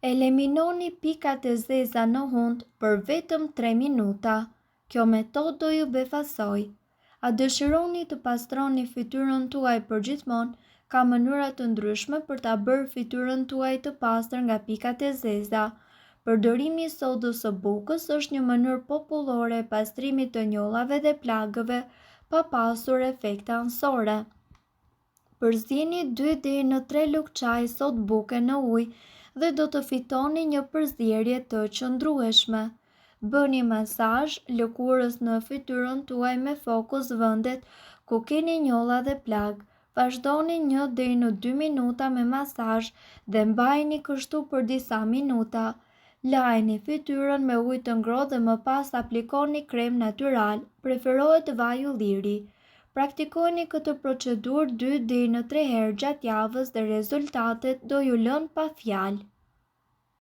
Eliminoni pikat e zeza në hund për vetëm 3 minuta. Kjo metodë do ju befasoj. A dëshironi të pastroni fytyrën tuaj përgjithmonë? Ka mënyra të ndryshme për ta bërë fytyrën tuaj të pastër nga pikat e zeza. Përdorimi i sodës së bukës është një mënyrë popullore e pastrimit të njollave dhe plagëve pa pasur efekte anësore. Përzjeni 2 deri në 3 lugë çaji sodë buke në ujë dhe do të fitoni një përzierje të qëndrueshme. Bëni masazh lëkurës në fytyrën tuaj me fokus vendet ku keni njolla dhe plagë. Vazhdoni 1 deri në 2 minuta me masazh dhe mbajini kështu për disa minuta. Lajini fytyrën me ujë të ngrohtë dhe më pas aplikoni krem natyral, preferohet vaj ulliri. Praktikoni këtë procedurë 2 deri në 3 herë gjatë javës dhe rezultatet do ju lënë pa fjalë.